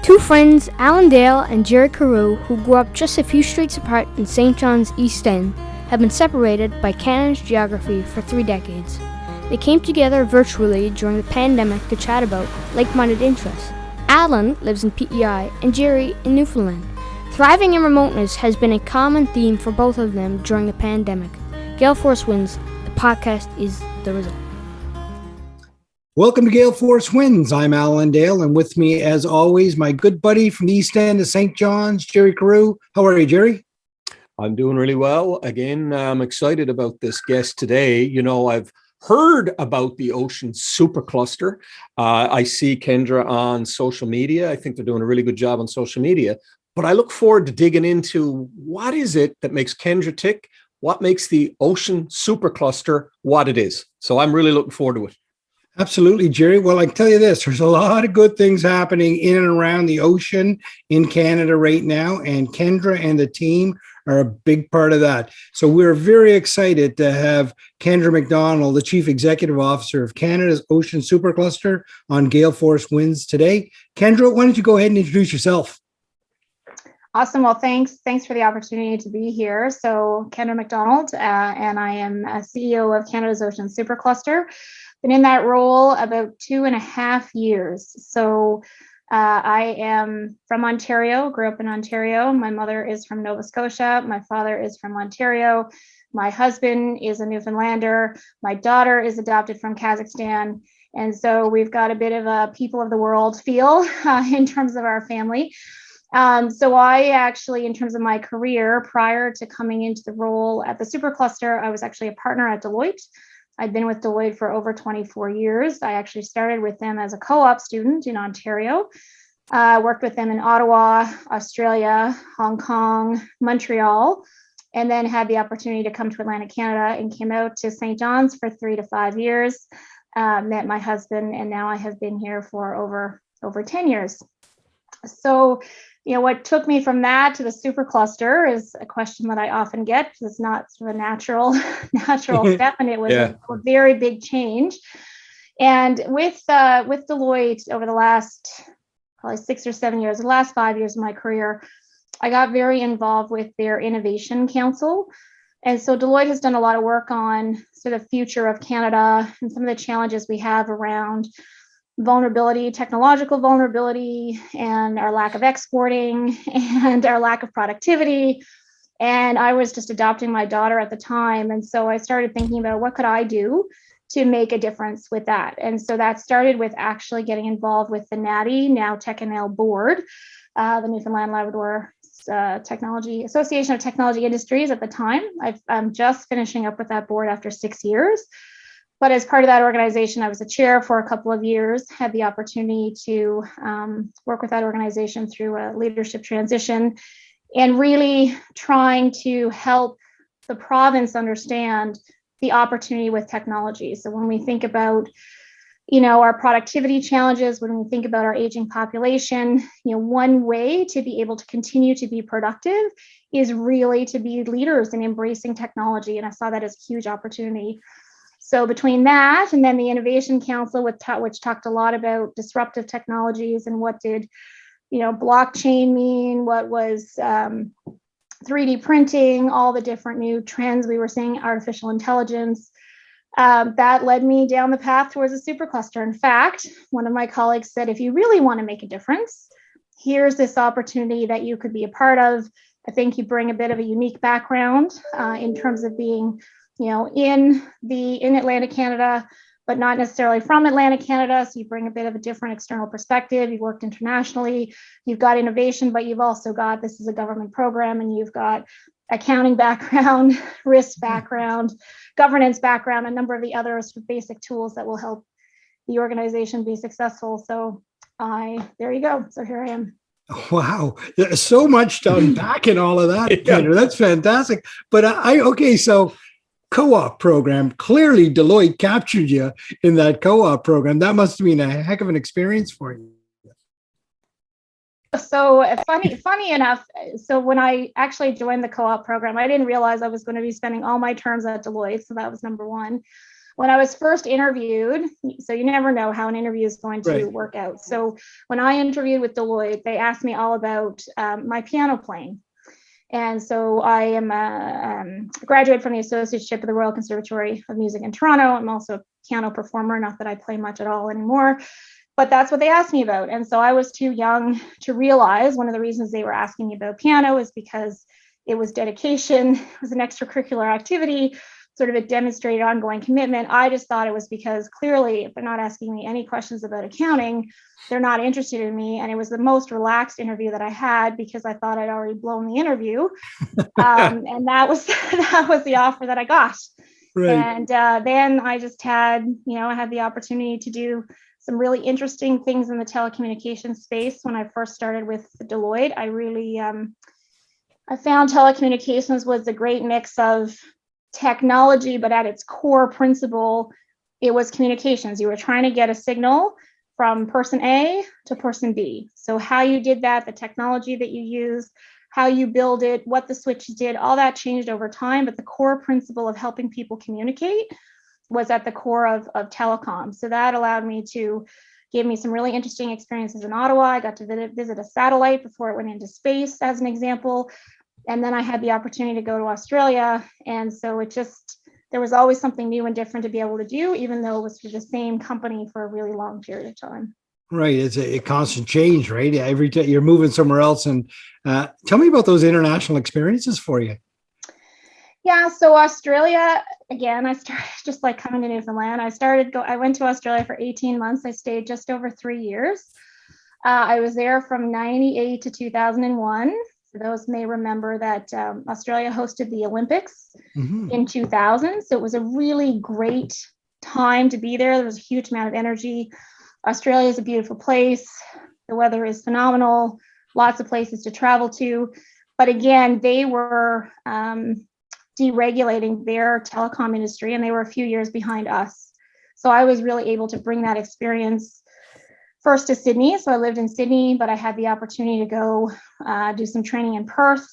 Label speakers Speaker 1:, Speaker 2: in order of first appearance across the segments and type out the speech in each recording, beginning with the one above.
Speaker 1: Two friends, Alan Dale and Jerry Carew, who grew up just a few streets apart in St. John's East End, have been separated by Canada's geography for 3 decades. They came together virtually during the pandemic to chat about like-minded interests. Alan lives in PEI and Jerry in Newfoundland. Thriving in remoteness has been a common theme for both of them during the pandemic. Gale Force Wins, the podcast is the result.
Speaker 2: Welcome to Gale Force Wins. I'm Alan Dale, and with me, as always, my good buddy from the East End of St. John's, Jerry Carew. How are you, Jerry?
Speaker 3: I'm doing really well. Again, I'm excited about this guest today. You know, I've heard about the Ocean Supercluster. I see Kendra on social media. I think they're doing a really good job on social media. But I look forward to digging into what is it that makes Kendra tick, what makes the Ocean Supercluster what it is. So I'm really looking forward to it.
Speaker 2: Absolutely, Jerry. Well, I can tell you this, there's a lot of good things happening in and around the ocean in Canada right now, and Kendra and the team are a big part of that. So we're very excited to have Kendra MacDonald, the Chief Executive Officer of Canada's Ocean Supercluster, on Gale Force Wins today. Kendra, why don't you go ahead and introduce yourself?
Speaker 4: Awesome. Well, thanks for the opportunity to be here. So Kendra MacDonald, and I am a CEO of Canada's Ocean Supercluster. Been in that role about 2.5 years. So I am from Ontario, grew up in Ontario. My mother is from Nova Scotia. My father is from Ontario. My husband is a Newfoundlander. My daughter is adopted from Kazakhstan. And so we've got a bit of a people of the world feel in terms of our family. So I actually, in terms of my career, prior to coming into the role at the Supercluster, I was actually a partner at Deloitte. I'd been with Deloitte for over 24 years. I actually started with them as a co-op student in Ontario. Worked with them in Ottawa, Australia, Hong Kong, Montreal, and then had the opportunity to come to Atlantic Canada and came out to St. John's for 3 to 5 years. Met my husband, and now I have been here for over 10 years. So, you know, what took me from that to the Supercluster is a question that I often get, because it's not sort of a natural step, and it was a very big change. And with Deloitte over the last probably 6 or 7 years, the last 5 years of my career, I got very involved with their Innovation Council. And so Deloitte has done a lot of work on sort of future of Canada and some of the challenges we have around vulnerability, technological vulnerability, and our lack of exporting and our lack of productivity. And I was just adopting my daughter at the time. And so I started thinking about what could I do to make a difference with that. And so that started with actually getting involved with the NATI, now Tech and Nail board, the Newfoundland Labrador Technology Association of Technology Industries at the time. I'm just finishing up with that board after 6 years. But as part of that organization, I was a chair for a couple of years, had the opportunity to work with that organization through a leadership transition, and really trying to help the province understand the opportunity with technology. So when we think about, you know, our productivity challenges, when we think about our aging population, you know, one way to be able to continue to be productive is really to be leaders in embracing technology. And I saw that as a huge opportunity. So between that and then the Innovation Council, which talked a lot about disruptive technologies and what did, you know, blockchain mean, what was 3D printing, all the different new trends we were seeing, artificial intelligence, that led me down the path towards a supercluster. In fact, one of my colleagues said, if you really want to make a difference, here's this opportunity that you could be a part of. I think you bring a bit of a unique background in terms of being, you know, in Atlantic Canada, but not necessarily from Atlantic Canada. So you bring a bit of a different external perspective. You've worked internationally, you've got innovation, but you've also got, this is a government program, and you've got accounting background, risk background, governance background, a number of the other sort of basic tools that will help the organization be successful. So there you go. So here I am.
Speaker 2: Wow, there's so much to unpack in all of that,
Speaker 3: Yeah.
Speaker 2: Kendra. That's fantastic. But so co-op program, clearly Deloitte captured you in that co-op program. That must have been a heck of an experience for you.
Speaker 4: So funny enough, so when I actually joined the co-op program, I didn't realize I was going to be spending all my terms at Deloitte. So that was number one. when I was first interviewed, so you never know how an interview is going to
Speaker 2: Right.
Speaker 4: work out. So when I interviewed with Deloitte, they asked me all about my piano playing. And so I am a graduate from the Associateship of the Royal Conservatory of Music in Toronto. I'm also a piano performer, not that I play much at all anymore, but that's what they asked me about. And so I was too young to realize one of the reasons they were asking me about piano is because it was dedication, it was an extracurricular activity, sort of a demonstrated ongoing commitment. I just thought it was because clearly, if they're not asking me any questions about accounting, they're not interested in me. And it was the most relaxed interview that I had because I thought I'd already blown the interview. And that was the offer that I got.
Speaker 2: Right.
Speaker 4: And then I just had, I had the opportunity to do some really interesting things in the telecommunications space. When I first started with Deloitte, I really, I found telecommunications was a great mix of technology, but at its core principle, it was communications. You were trying to get a signal from person A to person B. So how you did that, the technology that you used, how you build it, what the switch did, all that changed over time. But the core principle of helping people communicate was at the core of telecom. So that allowed me to give me some really interesting experiences in Ottawa. I got to visit a satellite before it went into space, as an example. And then I had the opportunity to go to Australia. And so there was always something new and different to be able to do, even though it was for the same company for a really long period of time.
Speaker 2: Right. It's a constant change, right? Every day you're moving somewhere else. And tell me about those international experiences for you.
Speaker 4: Yeah, so Australia, again, I started just like coming to Newfoundland. I went to Australia for 18 months. I stayed just over 3 years. I was there from 98 to 2001. So those may remember that Australia hosted the Olympics in 2000. So it was a really great time to be there. There was a huge amount of energy. Australia is a beautiful place. The weather is phenomenal. Lots of places to travel to. But again, they were deregulating their telecom industry, and they were a few years behind us. So I was really able to bring that experience first to Sydney. So I lived in Sydney, but I had the opportunity to go do some training in Perth.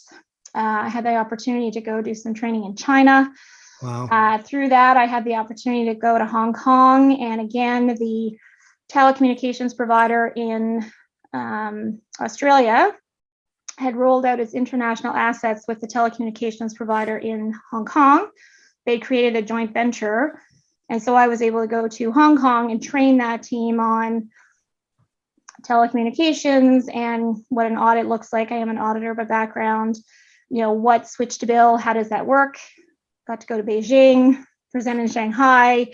Speaker 4: I had the opportunity to go do some training in China.
Speaker 2: Wow.
Speaker 4: Through that, I had the opportunity to go to Hong Kong. And again, the telecommunications provider in Australia had rolled out its international assets with the telecommunications provider in Hong Kong. They created a joint venture. And so I was able to go to Hong Kong and train that team on telecommunications and what an audit looks like. I am an auditor by background. What switch to bill, how does that work? Got to go to Beijing, present in Shanghai,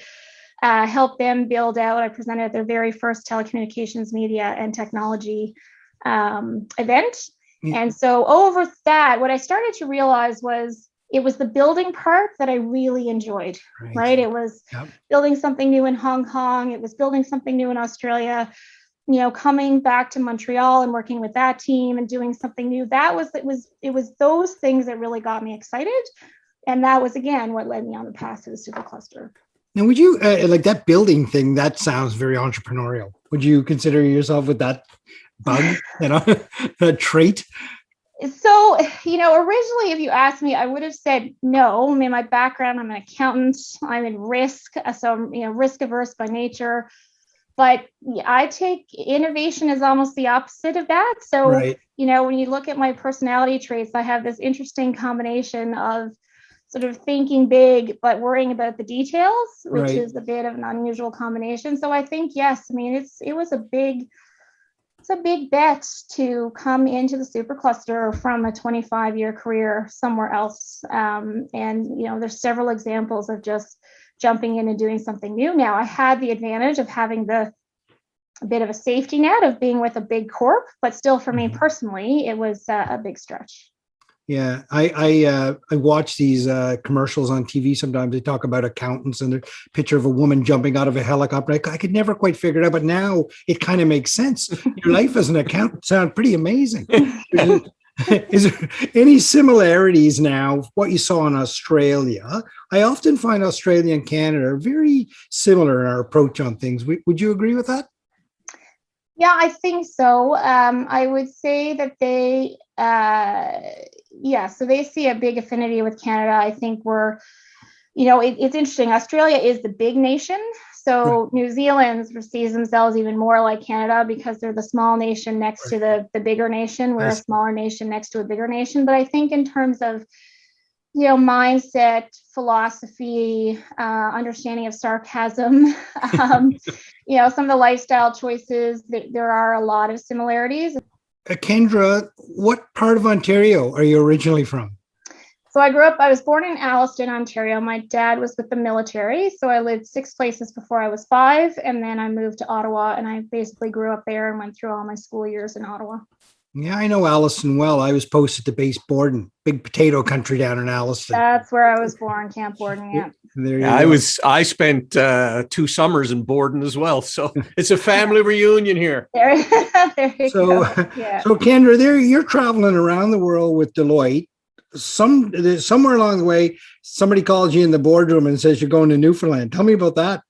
Speaker 4: help them build out. I presented at their very first telecommunications media and technology event. And so over that, what I started to realize was it was the building part that I really enjoyed, right? It was building something new in Hong Kong. It was building something new in Australia, coming back to Montreal and working with that team and doing something new. It was those things that really got me excited. And that was, again, what led me on the path to the Supercluster.
Speaker 2: Now, would you like that building thing? That sounds very entrepreneurial. Would you consider yourself with that bug, a trait?
Speaker 4: So, originally, if you asked me, I would have said no. I mean, my background, I'm an accountant. I'm in risk. So I'm, risk averse by nature. But I take innovation as almost the opposite of that. So, when you look at my personality traits, I have this interesting combination of sort of thinking big, but worrying about the details, which is a bit of an unusual combination. So I think, yes, I mean, it was a big bet to come into the Supercluster from a 25-year career somewhere else. And, there's several examples of just jumping in and doing something new. Now, I had the advantage of having a bit of a safety net of being with a big corp, but still for me personally, it was a big stretch.
Speaker 2: Yeah, I watch these commercials on TV. Sometimes they talk about accountants and the picture of a woman jumping out of a helicopter. I could never quite figure it out, but now it kind of makes sense. Your life as an accountant sounds pretty amazing. Is there any similarities now, what you saw in Australia? I often find Australia and Canada are very similar in our approach on things. Would you agree with that?
Speaker 4: Yeah, I think so. I would say that they, so they see a big affinity with Canada. I think we're It's interesting. Australia is the big nation. So New Zealand sees themselves even more like Canada because they're the small nation next to the bigger nation. We're a smaller nation next to a bigger nation. But I think in terms of, mindset, philosophy, understanding of sarcasm, some of the lifestyle choices, there are a lot of similarities.
Speaker 2: Kendra, what part of Ontario are you originally from?
Speaker 4: So I was born in Alliston, Ontario. My dad was with the military. So I lived 6 places before I was 5. And then I moved to Ottawa, and I basically grew up there and went through all my school years in Ottawa.
Speaker 2: Yeah, I know Alliston well. I was posted to base Borden, big potato country down in Alliston.
Speaker 4: That's where I was born, Camp Borden. Yeah.
Speaker 3: I spent 2 summers in Borden as well. So it's a family reunion here.
Speaker 4: There you go. Yeah.
Speaker 2: So Kendra, you're traveling around the world with Deloitte. Somewhere along the way, somebody calls you in the boardroom and says you're going to Newfoundland. Tell me about that.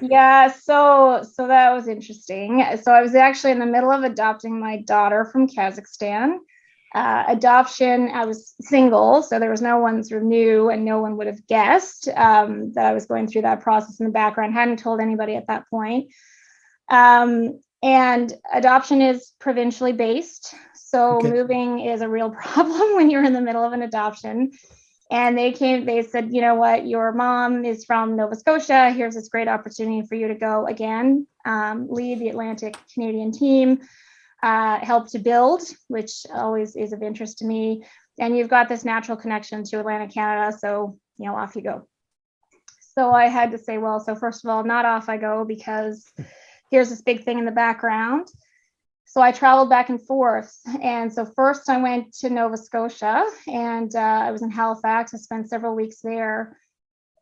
Speaker 4: Yeah, so that was interesting. So I was actually in the middle of adopting my daughter from Kazakhstan. Adoption, I was single, so there was no one sort of knew, and no one would have guessed that I was going through that process in the background. Hadn't told anybody at that point. And adoption is provincially based. So moving is a real problem when you're in the middle of an adoption. And they said, you know what, your mom is from Nova Scotia. Here's this great opportunity for you to go again, lead the Atlantic Canadian team, help to build, which always is of interest to me. And you've got this natural connection to Atlantic Canada. So, off you go. So I had to say, well, so first of all, not off I go, because here's this big thing in the background. So I traveled back and forth. And so first I went to Nova Scotia, and I was in Halifax. I spent several weeks there.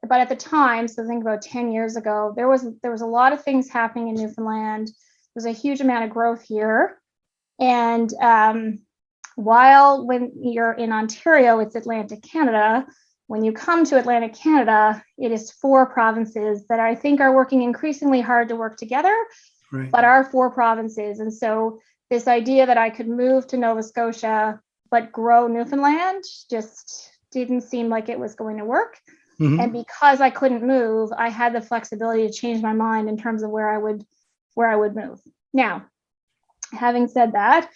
Speaker 4: But at the time, so think about 10 years ago, there was a lot of things happening in Newfoundland. There was a huge amount of growth here. And while when you're in Ontario, it's Atlantic Canada, when you come to Atlantic Canada, it is 4 provinces that I think are working increasingly hard to work together. Right. But our 4 provinces. And so this idea that I could move to Nova Scotia but grow Newfoundland just didn't seem like it was going to work. Mm-hmm. And because I couldn't move, I had the flexibility to change my mind in terms of where I would move. Now, having said that,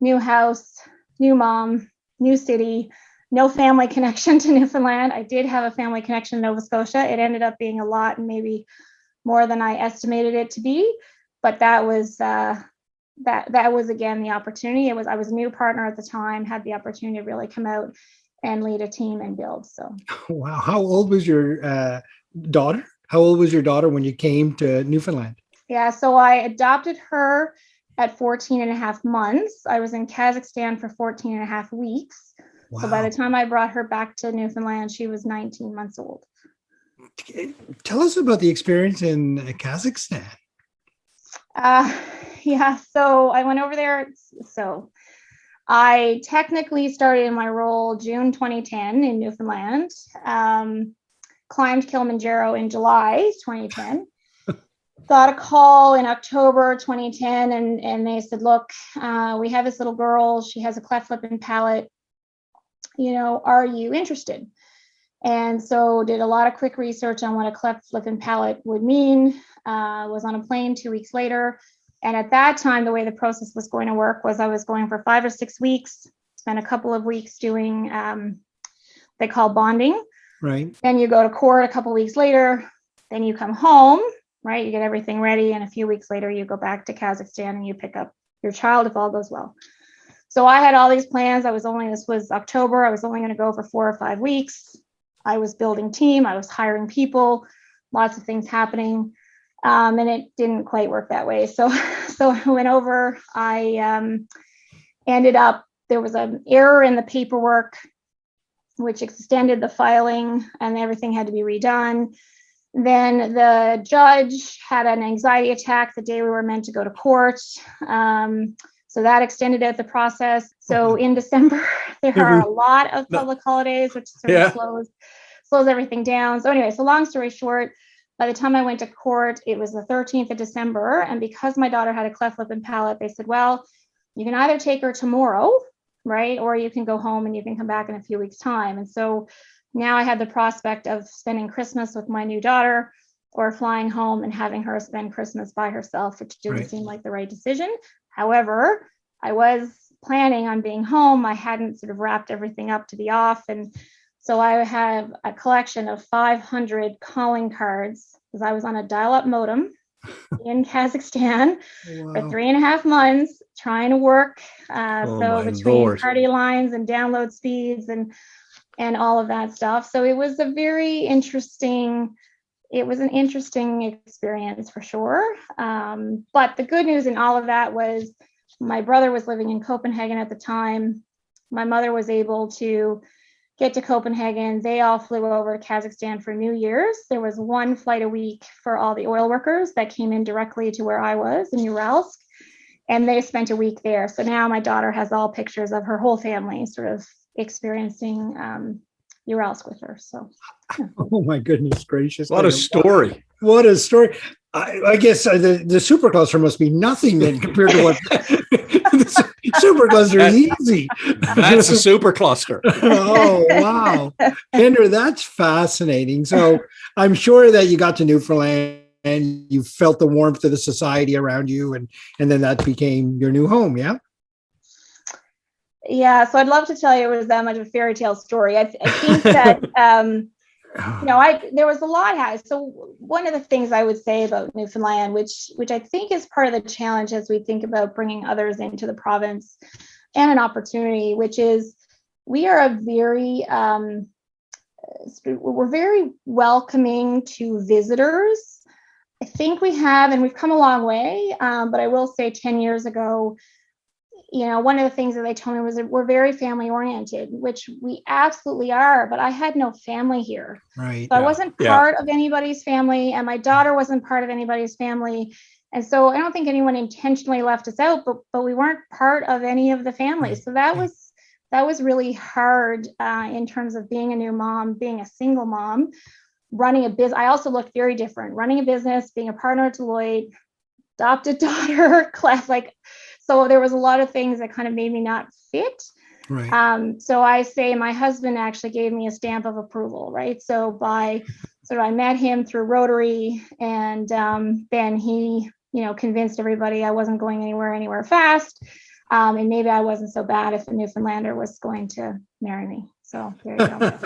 Speaker 4: new house, new mom, new city, no family connection to Newfoundland. I did have a family connection to Nova Scotia. It ended up being a lot, and maybe more than I estimated it to be. But that was again the opportunity. I was a new partner at the time, had the opportunity to really come out and lead a team and build. So
Speaker 2: wow, how old was your daughter? How old was your daughter when you came to Newfoundland?
Speaker 4: Yeah, so I adopted her at 14 and a half months. I was in Kazakhstan for 14 and a half weeks. Wow. So by the time I brought her back to Newfoundland, she was 19 months old.
Speaker 2: Tell us about the experience in Kazakhstan.
Speaker 4: Yeah, so I went over there. So I technically started in my role June 2010 in Newfoundland, climbed Kilimanjaro in July 2010, got a call in October 2010, and they said, look, we have this little girl. She has a cleft lip and palate. Are you interested? And so did a lot of quick research on what a cleft lip and palate would mean. Was on a plane 2 weeks later. And at that time, the way the process was going to work was I was going for 5 or 6 weeks, spent a couple of weeks doing, they call bonding.
Speaker 2: Right.
Speaker 4: Then you go to court a couple of weeks later, then you come home, right? You get everything ready. And a few weeks later, you go back to Kazakhstan and you pick up your child if all goes well. So I had all these plans. This was October. I was only going to go for 4 or 5 weeks. I was building team. I was hiring people, lots of things happening. And it didn't quite work that way. So I went over. I ended up, there was an error in the paperwork, which extended the filing, and everything had to be redone. Then the judge had an anxiety attack the day we were meant to go to court. So that extended out the process. So in December, there are a lot of public holidays, which sort of slows everything down. So anyway, so long story short, by the time I went to court, it was the 13th of December. And because my daughter had a cleft lip and palate, they said, well, you can either take her tomorrow, right? Or you can go home and you can come back in a few weeks' time. And so now I had the prospect of spending Christmas with my new daughter or flying home and having her spend Christmas by herself, which didn't seem like the right decision. However, I was planning on being home. I hadn't sort of wrapped everything up to be off. And so I have a collection of 500 calling cards because I was on a dial-up modem in Kazakhstan for 3.5 months trying to work. So between party lines and download speeds and all of that stuff. So it was an interesting experience for sure. But the good news in all of that was my brother was living in Copenhagen at the time. My mother was able to get to Copenhagen. They all flew over to Kazakhstan for New Year's. There was one flight a week for all the oil workers that came in directly to where I was in Uralsk, and they spent a week there. So now my daughter has all pictures of her whole family sort of experiencing Uralsk with her. So, yeah.
Speaker 2: Oh my goodness gracious!
Speaker 3: What a story!
Speaker 2: What a story! I guess the supercluster must be nothing then compared to what the supercluster is easy.
Speaker 3: That's a supercluster.
Speaker 2: Oh wow, Kendra, that's fascinating. So I'm sure that you got to Newfoundland and you felt the warmth of the society around you, and then that became your new home. Yeah.
Speaker 4: Yeah, so I'd love to tell you it was that much of a fairy tale story. I think that there was a lot. So one of the things I would say about Newfoundland, which I think is part of the challenge as we think about bringing others into the province and an opportunity, which is we are we're very welcoming to visitors. I think we've come a long way, but I will say 10 years ago, one of the things that they told me was that we're very family oriented, which we absolutely are, but I had no family here.
Speaker 2: Right.
Speaker 4: So I wasn't part of anybody's family, and my daughter wasn't part of anybody's family. And so I don't think anyone intentionally left us out, but we weren't part of any of the families. So that was really hard in terms of being a new mom, being a single mom, running a business. I also looked very different, running a business, being a partner at Deloitte, adopted daughter, class, so there was a lot of things that kind of made me not fit.
Speaker 2: Right.
Speaker 4: So I say my husband actually gave me a stamp of approval, right? So I met him through Rotary, and then he, convinced everybody I wasn't going anywhere fast, and maybe I wasn't so bad if a Newfoundlander was going to marry me. So there you go.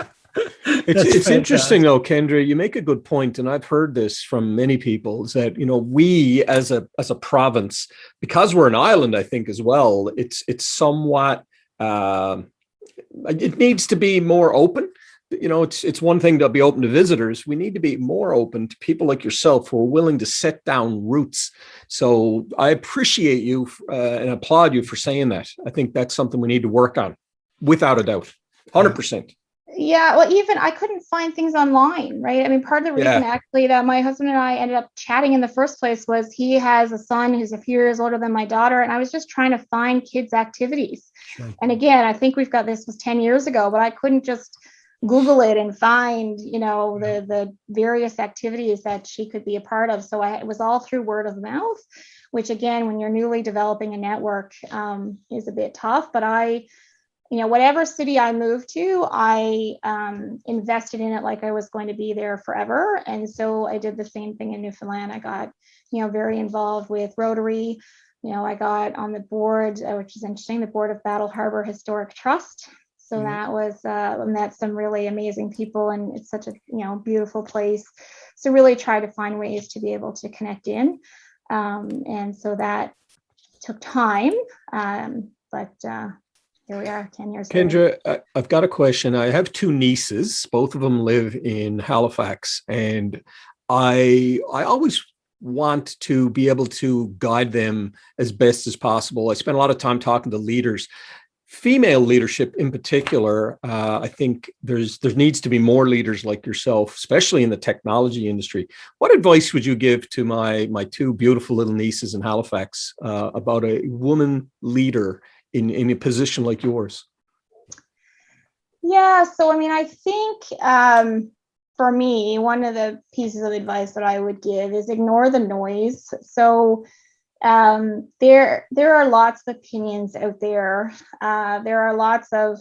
Speaker 3: It's interesting though, Kendra, you make a good point, and I've heard this from many people, is that we as a province, because we're an island, I think as well, it's somewhat it needs to be more open. It's one thing to be open to visitors. We need to be more open to people like yourself who are willing to set down roots. So I appreciate you and applaud you for saying that. I think that's something we need to work on, without a doubt, 100%.
Speaker 4: Yeah, well, even I couldn't find things online, right? I mean, part of the reason actually that my husband and I ended up chatting in the first place was he has a son who's a few years older than my daughter, and I was just trying to find kids' activities. Sure. And again, I think this was 10 years ago, but I couldn't just Google it and find, the various activities that she could be a part of. So it was all through word of mouth, which again, when you're newly developing a network, is a bit tough. But whatever city I moved to, I invested in it like I was going to be there forever. And so I did the same thing in Newfoundland. I got, very involved with Rotary. I got on the board, which is interesting, the board of Battle Harbor Historic Trust. So that was, I met some really amazing people, and it's such a, beautiful place. So really try to find ways to be able to connect in. And so that took time, but here we are 10 years later.
Speaker 3: Kendra, I've got a question. I have two nieces. Both of them live in Halifax, and I always want to be able to guide them as best as possible. I spend a lot of time talking to leaders, female leadership in particular. I think there needs to be more leaders like yourself, especially in the technology industry. What advice would you give to my two beautiful little nieces in Halifax about a woman leader in a position like yours?
Speaker 4: Yeah, so I mean, I think for me, one of the pieces of advice that I would give is ignore the noise. So there are lots of opinions out there. There are lots of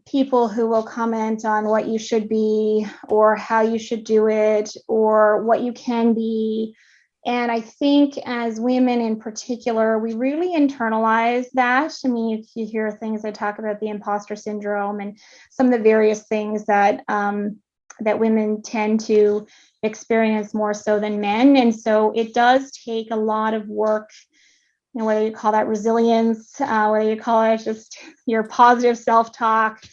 Speaker 4: people who will comment on what you should be or how you should do it or what you can be. And I think as women in particular, we really internalize that. I mean, you hear things that talk about the imposter syndrome and some of the various things that that women tend to experience more so than men. And so it does take a lot of work, whether you call that resilience, whether you call it just your positive self-talk,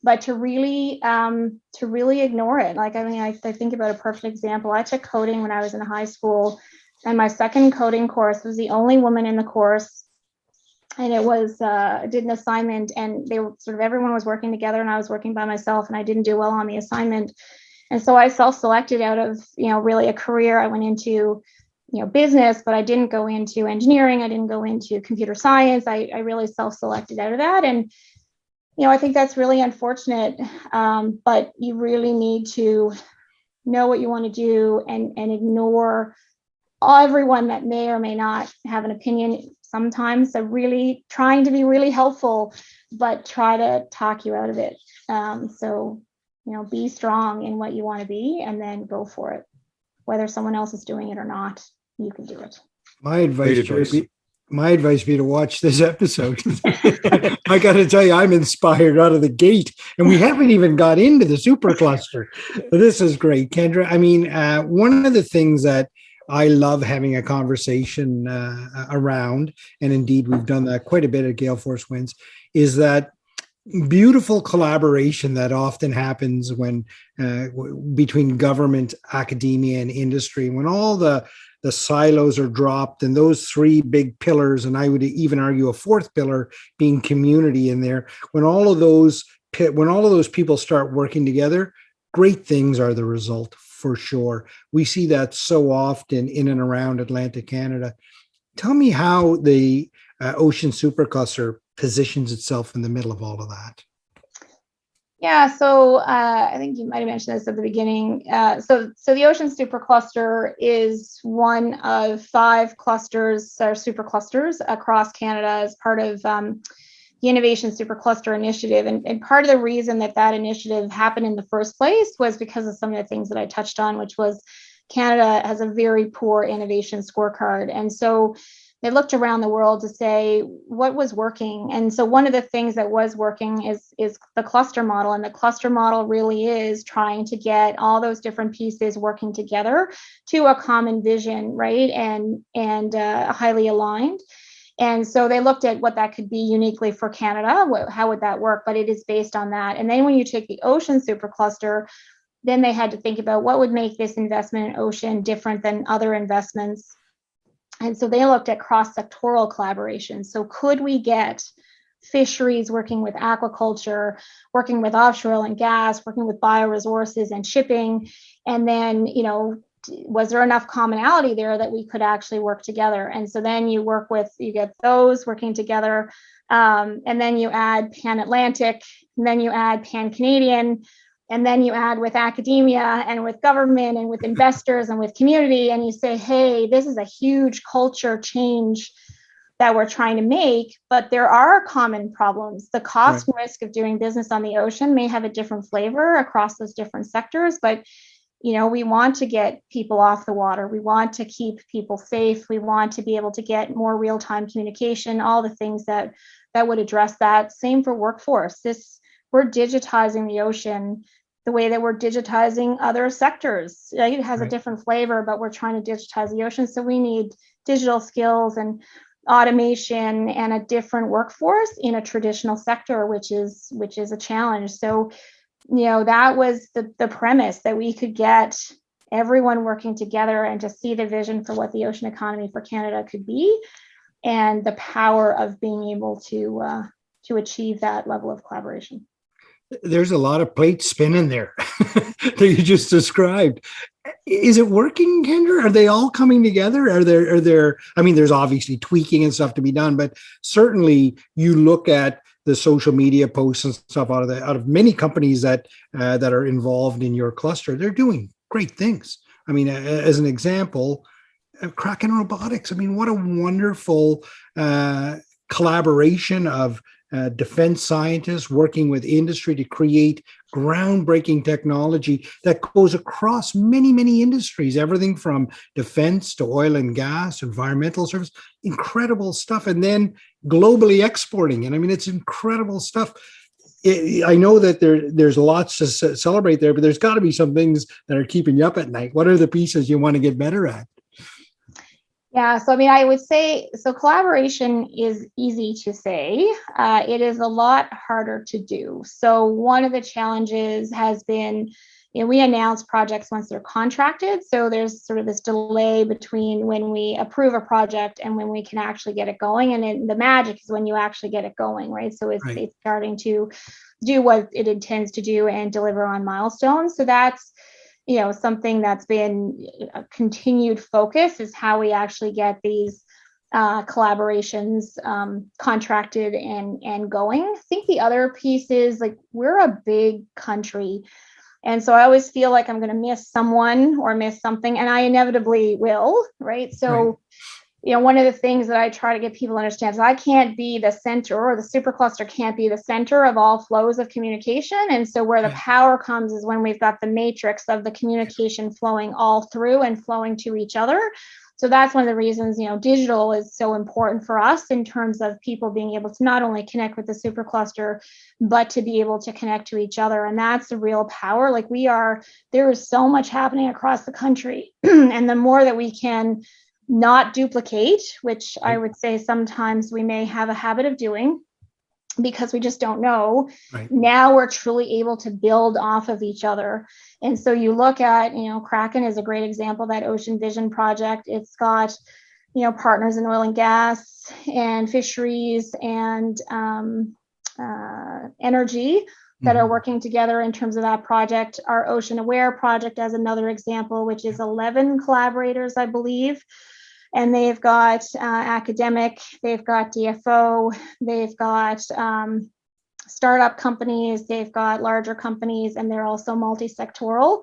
Speaker 4: but to really ignore it. Like, I mean, I think about a perfect example. I took coding when I was in high school, and my second coding course was the only woman in the course. And it was, I did an assignment, and they were sort of, everyone was working together, and I was working by myself, and I didn't do well on the assignment. And so I self-selected out of, really a career. I went into, business, but I didn't go into engineering. I didn't go into computer science. I really self-selected out of that. And, I think that's really unfortunate. But you really need to know what you want to do and ignore everyone that may or may not have an opinion sometimes. So really trying to be really helpful, but try to talk you out of it. So, be strong in what you want to be and then go for it. Whether someone else is doing it or not, you can do it.
Speaker 2: My advice would be to watch this episode. I got to tell you, I'm inspired out of the gate, and we haven't even got into the supercluster. But this is great, Kendra. I mean, one of the things that I love having a conversation around, and indeed we've done that quite a bit at Gale Force Winds, is that beautiful collaboration that often happens when between government, academia, and industry, when all the silos are dropped, and those three big pillars, and I would even argue a fourth pillar being community in there, when all of those people start working together, great things are the result for sure. We see that so often in and around Atlantic Canada. Tell me how the Ocean Supercluster positions itself in the middle of all of that.
Speaker 4: Yeah, so I think you might have mentioned this at the beginning. So the Ocean Supercluster is one of 5 clusters or superclusters across Canada as part of the Innovation Supercluster Initiative. And part of the reason that initiative happened in the first place was because of some of the things that I touched on, which was Canada has a very poor innovation scorecard. And so they looked around the world to say what was working. And so one of the things that was working is the cluster model. And the cluster model really is trying to get all those different pieces working together to a common vision, right? And highly aligned. And so they looked at what that could be uniquely for Canada. How would that work? But it is based on that. And then when you take the Ocean Supercluster, then they had to think about what would make this investment in ocean different than other investments. And so they looked at cross-sectoral collaboration. So could we get fisheries working with aquaculture, working with offshore oil and gas, working with bioresources and shipping? And then, was there enough commonality there that we could actually work together? And so then you get those working together. And then you add pan-Atlantic, and then you add pan-Canadian, and then you add with academia and with government and with investors and with community, and you say, hey, this is a huge culture change that we're trying to make, but there are common problems. The cost and risk of doing business on the ocean may have a different flavor across those different sectors, but we want to get people off the water. We want to keep people safe. We want to be able to get more real-time communication, all the things that would address that. Same for workforce. We're digitizing the ocean the way that we're digitizing other sectors. It has a different flavor, but we're trying to digitize the ocean. So we need digital skills and automation and a different workforce in a traditional sector, which is a challenge. So, that was the premise, that we could get everyone working together and to see the vision for what the ocean economy for Canada could be, and the power of being able to achieve that level of collaboration.
Speaker 2: There's a lot of plates spinning there that you just described. Is it working, Kendra? Are they all coming together? Are there, I mean, there's obviously tweaking and stuff to be done, but certainly you look at the social media posts and stuff out of many companies that are involved in your cluster. They're doing great things. I mean, as an example, Kraken Robotics. I mean, what a wonderful collaboration of defense scientists working with industry to create groundbreaking technology that goes across many, many industries, everything from defense to oil and gas, environmental service, incredible stuff. And then globally exporting it. I mean, it's incredible stuff. I know that there's lots to celebrate there, but there's got to be some things that are keeping you up at night. What are the pieces you want to get better at?
Speaker 4: Yeah, so I mean, I would say, so collaboration is easy to say. It is a lot harder to do. So one of the challenges has been, we announce projects once they're contracted. So there's sort of this delay between when we approve a project and when we can actually get it going. And the magic is when you actually get it going, right? So it's starting to do what it intends to do and deliver on milestones. So that's something that's been a continued focus, is how we actually get these collaborations contracted and going. I think the other piece is, like, we're a big country. And so I always feel like I'm going to miss someone or miss something, and I inevitably will, right? So, one of the things that I try to get people to understand is I can't be the center, or the supercluster can't be the center of all flows of communication. And so where the power comes is when we've got the matrix of the communication flowing all through and flowing to each other. So that's one of the reasons, digital is so important for us in terms of people being able to not only connect with the supercluster, but to be able to connect to each other. And that's the real power. Like, there is so much happening across the country. And the more that we can not duplicate, which I would say sometimes we may have a habit of doing because we just don't know. Now we're truly able to build off of each other. And so you look at, Kraken is a great example, that Ocean Vision project. It's got, partners in oil and gas and fisheries and energy that are working together in terms of that project. Our Ocean Aware project as another example, which is 11 collaborators, I believe. And they've got academic, they've got DFO, they've got startup companies, they've got larger companies, and they're also multi-sectoral.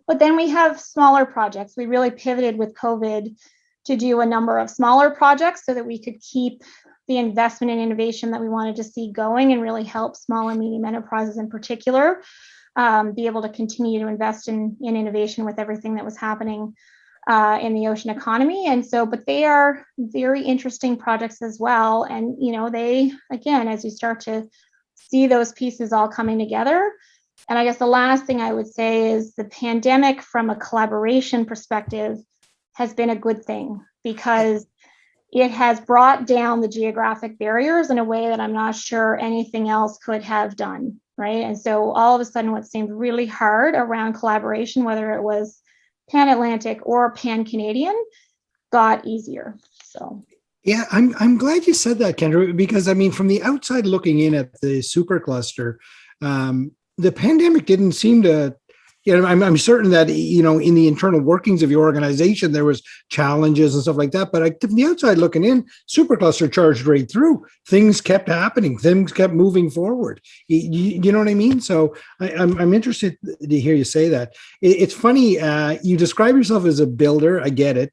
Speaker 4: But then we have smaller projects. We really pivoted with COVID to do a number of smaller projects so that we could keep the investment in innovation that we wanted to see going, and really help small and medium enterprises in particular be able to continue to invest in innovation with everything that was happening in the ocean economy. And so, but they are very interesting projects as well. And, they, again, as you start to see those pieces all coming together. And I guess the last thing I would say is the pandemic, from a collaboration perspective, has been a good thing, because it has brought down the geographic barriers in a way that I'm not sure anything else could have done, right? And so all of a sudden, what seemed really hard around collaboration, whether it was pan-Atlantic or pan-Canadian, got easier. So
Speaker 2: yeah, I'm glad you said that, Kendra, because I mean, from the outside looking in at the supercluster, the pandemic didn't seem to, I'm certain that, in the internal workings of your organization, there was challenges and stuff like that. But from the outside looking in, supercluster charged right through. Things kept happening. Things kept moving forward. You know what I mean? So I'm interested to hear you say that. It's funny. You describe yourself as a builder. I get it.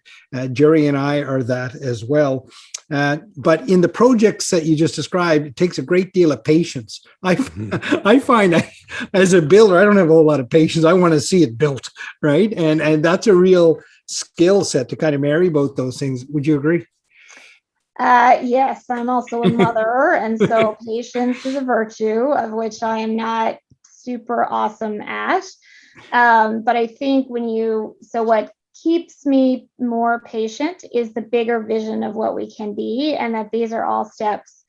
Speaker 2: Jerry and I are that as well. But in the projects that you just described, it takes a great deal of patience. I find as a builder, I don't have a whole lot of patience. I want to see it built, right? And that's a real skill set to kind of marry both those things. Would you agree?
Speaker 4: Yes, I'm also a mother, and so patience is a virtue of which I am not super awesome at. But I think what keeps me more patient is the bigger vision of what we can be, and that these are all steps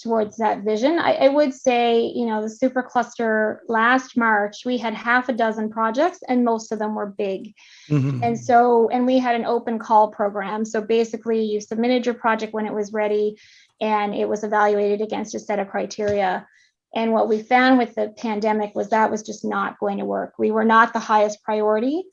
Speaker 4: towards that vision. I would say, the supercluster last March, we had half a dozen projects, and most of them were big. And we had an open call program. So basically, you submitted your project when it was ready, and it was evaluated against a set of criteria. And what we found with the pandemic was that was just not going to work. We were not the highest priority.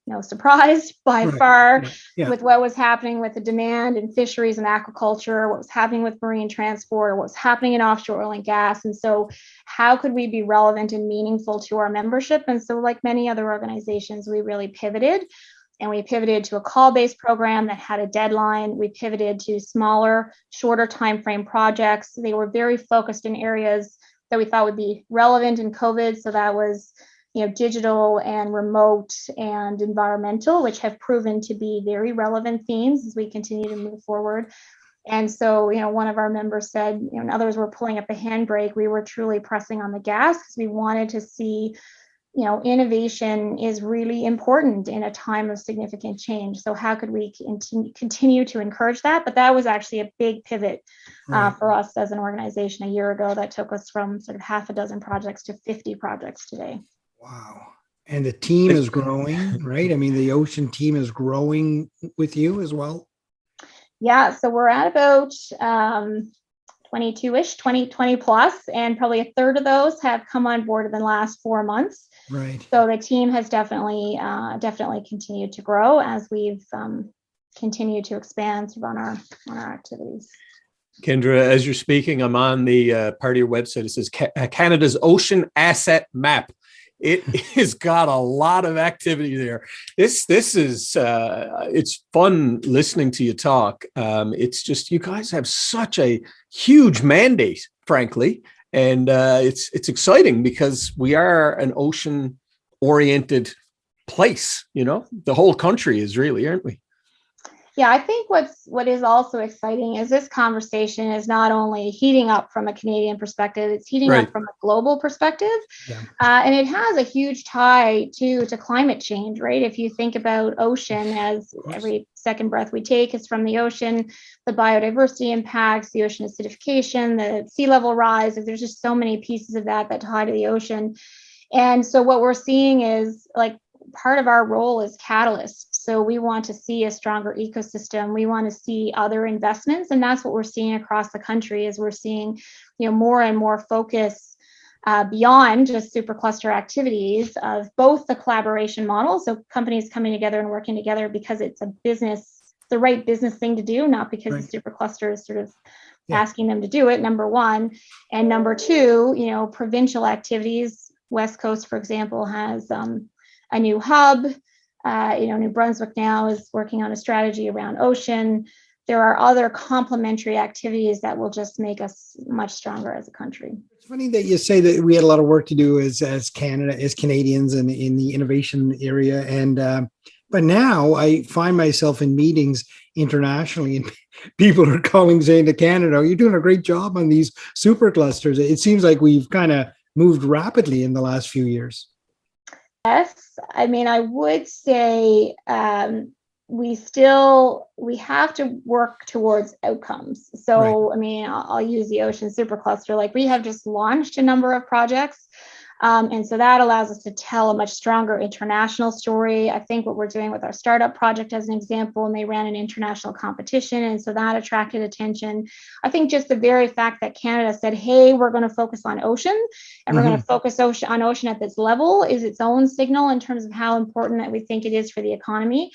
Speaker 4: No surprise, by far, with what was happening with the demand in fisheries and aquaculture, what was happening with marine transport, what was happening in offshore oil and gas. And so how could we be relevant and meaningful to our membership? And so, like many other organizations, we really pivoted. and we pivoted to a call-based program that had a deadline. We pivoted to smaller, shorter time frame projects. They were very focused in areas that we thought would be relevant in COVID. So that was, digital and remote and environmental, which have proven to be very relevant themes as we continue to move forward. And so, one of our members said, and others were pulling up the handbrake. We were truly pressing on the gas because we wanted to see, innovation is really important in a time of significant change. So how could we continue to encourage that? But that was actually a big pivot for us as an organization a year ago that took us from sort of half a dozen projects to 50 projects today.
Speaker 2: Wow. And the team is growing, right? I mean, the ocean team is growing with you as well.
Speaker 4: Yeah, so we're at about 22-ish, 20 plus, and probably a third of those have come on board in the last 4 months.
Speaker 2: Right.
Speaker 4: So the team has definitely continued to grow as we've continued to expand on our activities.
Speaker 3: Kendra, as you're speaking, I'm on the part of your website. It says Canada's Ocean Asset Map. It has got a lot of activity there. This is it's fun listening to you talk. It's just, you guys have such a huge mandate, frankly, and it's exciting because we are an ocean oriented place. The whole country is really, aren't we?
Speaker 4: Yeah, I think what is also exciting is this conversation is not only heating up from a Canadian perspective, it's heating up from a global perspective. Yeah. And it has a huge tie to climate change, right? If you think about ocean, as every second breath we take is from the ocean, the biodiversity impacts, the ocean acidification, the sea level rise, there's just so many pieces of that tie to the ocean. And so what we're seeing is, like, part of our role is catalyst. So we want to see a stronger ecosystem. We want to see other investments. And that's what we're seeing across the country, is we're seeing, more and more focus beyond just supercluster activities of both the collaboration model. So companies coming together and working together because it's the right business thing to do, not because the supercluster is sort of asking them to do it, number one. And number two, provincial activities. West Coast, for example, has a new hub. New Brunswick now is working on a strategy around ocean. There are other complementary activities that will just make us much stronger as a country.
Speaker 2: It's funny that you say that we had a lot of work to do as Canadians in the innovation area. And but now I find myself in meetings internationally, and people are calling, saying to Canada, "You're doing a great job on these superclusters." It seems like we've kind of moved rapidly in the last few years.
Speaker 4: Yes, I mean, I would say we have to work towards outcomes. So, I mean, I'll use the Ocean Supercluster. Like, we have just launched a number of projects. And so that allows us to tell a much stronger international story. I think what we're doing with our startup project as an example, and they ran an international competition, and so that attracted attention. I think just the very fact that Canada said, hey, we're going to focus on ocean, and we're going to focus on ocean at this level, is its own signal in terms of how important that we think it is for the economy.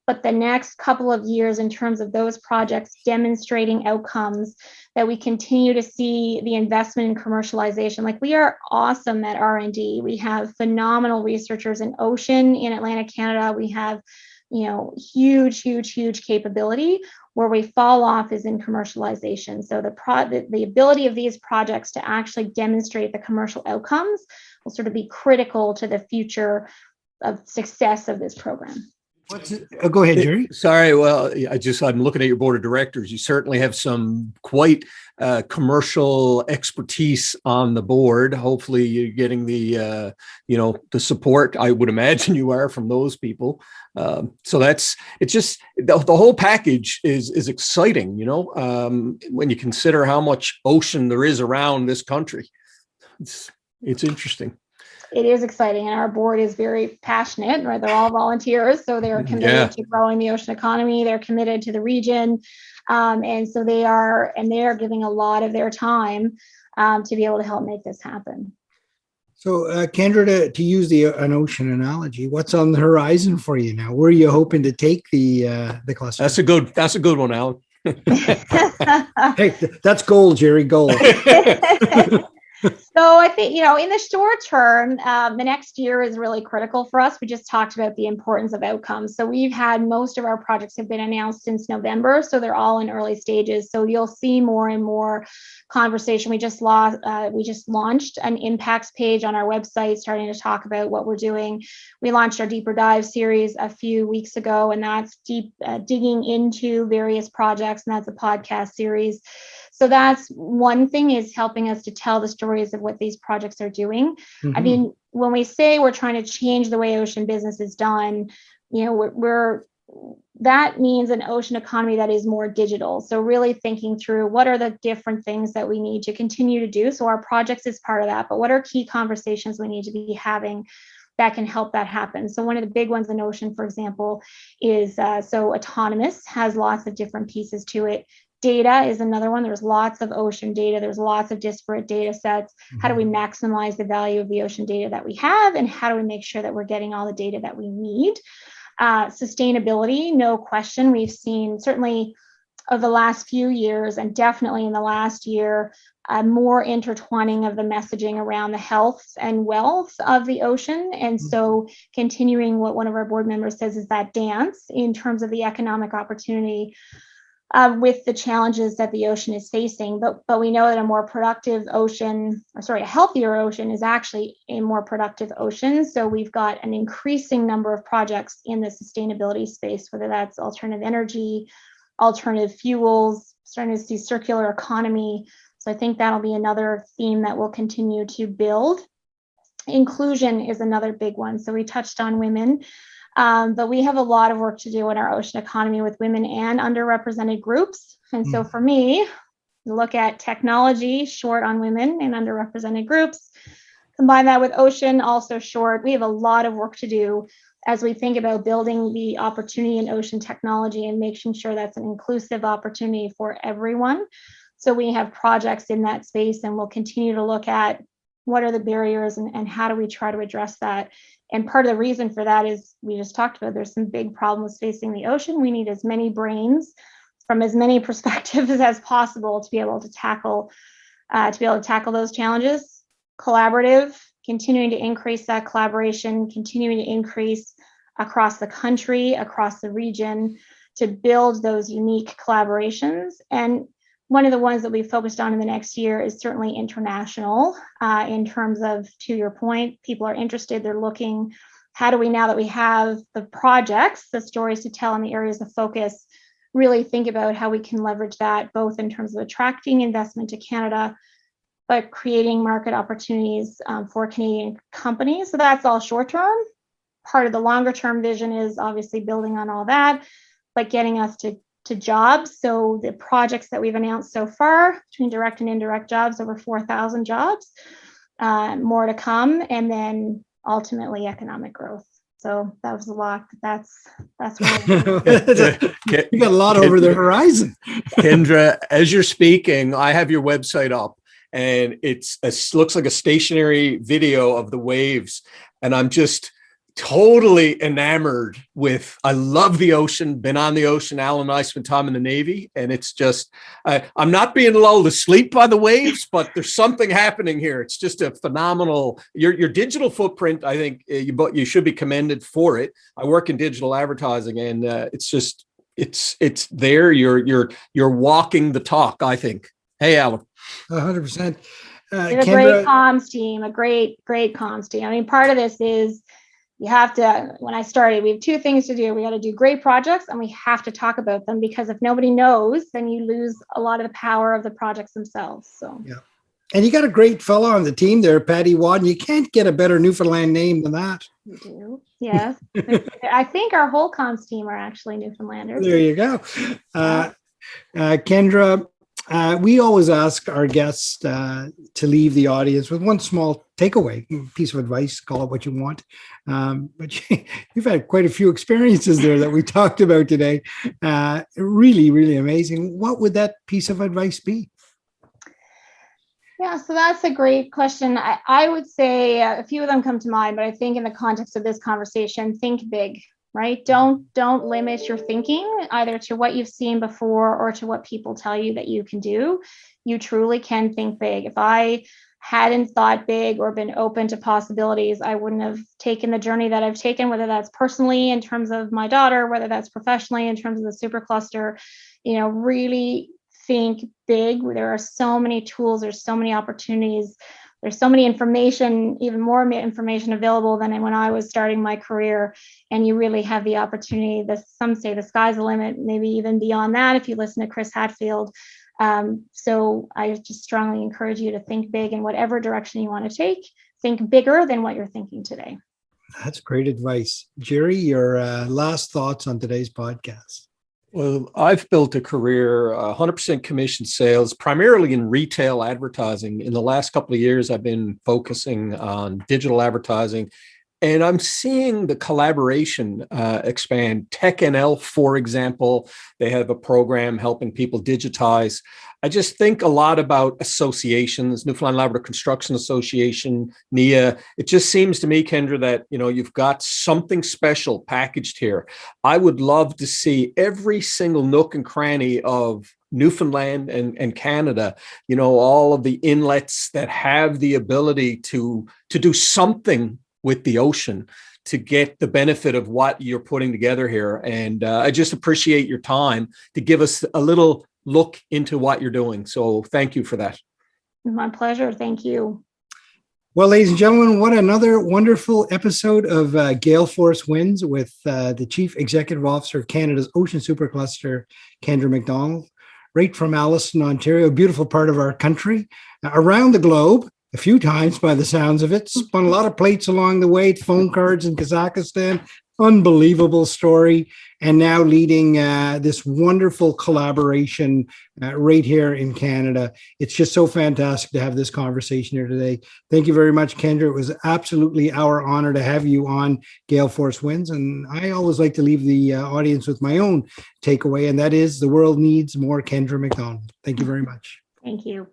Speaker 4: But the next couple of years, in terms of those projects demonstrating outcomes, that we continue to see the investment in commercialization. Like, we are awesome at R&D. We have phenomenal researchers in ocean in Atlantic Canada. We have, huge capability. Where we fall off is in commercialization. So the ability of these projects to actually demonstrate the commercial outcomes will sort of be critical to the future of success of this program.
Speaker 2: Go ahead, Jerry.
Speaker 3: Sorry. Well, I'm looking at your board of directors. You certainly have some quite commercial expertise on the board. Hopefully you're getting the support, I would imagine you are, from those people. So it's just the whole package is exciting, when you consider how much ocean there is around this country. It's interesting.
Speaker 4: It is exciting, and our board is very passionate, right? They're all volunteers, so they're committed to growing the ocean economy. They're committed to the region, and so they are giving a lot of their time to be able to help make this happen.
Speaker 2: So, Kendra, to use an ocean analogy, what's on the horizon for you now? Where are you hoping to take the cluster?
Speaker 3: That's a good one, Alan.
Speaker 2: Hey, that's gold, Jerry, gold.
Speaker 4: So I think, in the short term, the next year is really critical for us. We just talked about the importance of outcomes. So we've had most of our projects have been announced since November. So they're all in early stages. So you'll see more and more conversation. We just launched an impacts page on our website, starting to talk about what we're doing. We launched our deeper dive series a few weeks ago, and that's digging into various projects, and that's a podcast series. So that's one thing, is helping us to tell the stories of what these projects are doing. Mm-hmm. I mean, when we say we're trying to change the way ocean business is done, that means an ocean economy that is more digital. So really thinking through what are the different things that we need to continue to do. So our projects is part of that, but what are key conversations we need to be having that can help that happen? So one of the big ones in ocean, for example, is so autonomous has lots of different pieces to it. Data is another one. There's lots of ocean data. There's lots of disparate data sets. How do we maximize the value of the ocean data that we have? And how do we make sure that we're getting all the data that we need? Sustainability, no question. We've seen, certainly over the last few years, and definitely in the last year, more intertwining of the messaging around the health and wealth of the ocean. And so continuing what one of our board members says is that dance in terms of the economic opportunity with the challenges that the ocean is facing. But we know that a more productive ocean, a healthier ocean is actually a more productive ocean. So we've got an increasing number of projects in the sustainability space, whether that's alternative energy, alternative fuels, starting to see circular economy. So I think that'll be another theme that we'll continue to build. Inclusion is another big one. So we touched on women. But we have a lot of work to do in our ocean economy with women and underrepresented groups. And so for me, look at technology, short on women and underrepresented groups. Combine that with ocean, also short. We have a lot of work to do as we think about building the opportunity in ocean technology and making sure that's an inclusive opportunity for everyone. So we have projects in that space, and we'll continue to look at what are the barriers and how do we try to address that. And part of the reason for that is we just talked about there's some big problems facing the ocean. We need as many brains from as many perspectives as possible to be able to tackle those challenges. Collaborative, continuing to increase that collaboration, continuing to increase across the country, across the region, to build those unique collaborations. And one of the ones that we focused on in the next year is certainly international, in terms of, to your point, people are interested, they're looking, how do we, now that we have the projects, the stories to tell and the areas of focus, really think about how we can leverage that, both in terms of attracting investment to Canada, but creating market opportunities for Canadian companies. So that's all short term. Part of the longer term vision is obviously building on all that, but getting us to jobs. So the projects that we've announced so far, between direct and indirect jobs, over 4,000 jobs, more to come, and then ultimately economic growth. So that was a lot. That's what
Speaker 2: you got a lot over the horizon.
Speaker 3: Kendra, as you're speaking, I have your website up, and it looks like a stationary video of the waves, and I'm just totally enamored with, I love the ocean, been on the ocean. Alan and I spent time in the Navy, and it's just, I'm not being lulled to sleep by the waves, but there's something happening here. It's just a phenomenal, your digital footprint. I think you should be commended for it. I work in digital advertising, and it's just, it's there. You're walking the talk, I think. Hey, Alan.
Speaker 2: 100%.
Speaker 4: A great comms team, a great comms team. I mean, part of this is, you have to, when I started, we have two things to do. We got to do great projects, and we have to talk about them, because if nobody knows, then you lose a lot of the power of the projects themselves. So
Speaker 2: yeah. And you got a great fellow on the team there, Patty Wadden. You can't get a better Newfoundland name than that.
Speaker 4: We do. Yes. I think our whole comms team are actually Newfoundlanders.
Speaker 2: There you go. Kendra, we always ask our guests to leave the audience with one small takeaway, piece of advice, call it what you want. But you've had quite a few experiences there that we talked about today. Really, really amazing. What would that piece of advice be?
Speaker 4: Yeah, so that's a great question. I would say a few of them come to mind, but I think in the context of this conversation, think big. Right? Don't limit your thinking either to what you've seen before or to what people tell you that you can do. You truly can think big. If I hadn't thought big or been open to possibilities, I wouldn't have taken the journey that I've taken, whether that's personally in terms of my daughter, whether that's professionally in terms of the supercluster. Really think big. There are so many tools, there's so many opportunities, there's so many information, even more information available than when I was starting my career. And you really have the opportunity. Some say the sky's the limit, maybe even beyond that if you listen to Chris Hadfield. So I just strongly encourage you to think big in whatever direction you want to take. Think bigger than what you're thinking today.
Speaker 2: That's great advice. Jerry, your last thoughts on today's podcast.
Speaker 3: Well, I've built a career, 100% commission sales, primarily in retail advertising. In the last couple of years, I've been focusing on digital advertising, and I'm seeing the collaboration expand. TechNL, for example, they have a program helping people digitize. I just think a lot about associations, Newfoundland Labrador Construction Association, NIA. It just seems to me, Kendra, that you've got something special packaged here. I would love to see every single nook and cranny of Newfoundland and Canada, all of the inlets that have the ability to do something with the ocean to get the benefit of what you're putting together here. And I just appreciate your time to give us a little look into what you're doing. So thank you for that.
Speaker 4: My pleasure. Thank you.
Speaker 2: Well, ladies and gentlemen, what another wonderful episode of Gale Force Winds with the Chief Executive Officer of Canada's Ocean Supercluster, Kendra MacDonald, right from Alliston, Ontario, a beautiful part of our country, around the globe, a few times by the sounds of it, spun a lot of plates along the way, phone cards in Kazakhstan, unbelievable story, and now leading this wonderful collaboration right here in Canada. It's just so fantastic to have this conversation here today. Thank you very much, Kendra. It was absolutely our honor to have you on Gale Force Winds, and I always like to leave the audience with my own takeaway, and that is the world needs more Kendra MacDonald. Thank you very much.
Speaker 4: Thank you.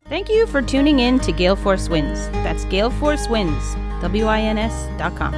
Speaker 5: Thank you for tuning in to Gale Force Winds. That's Gale Force Winds, WINS.com.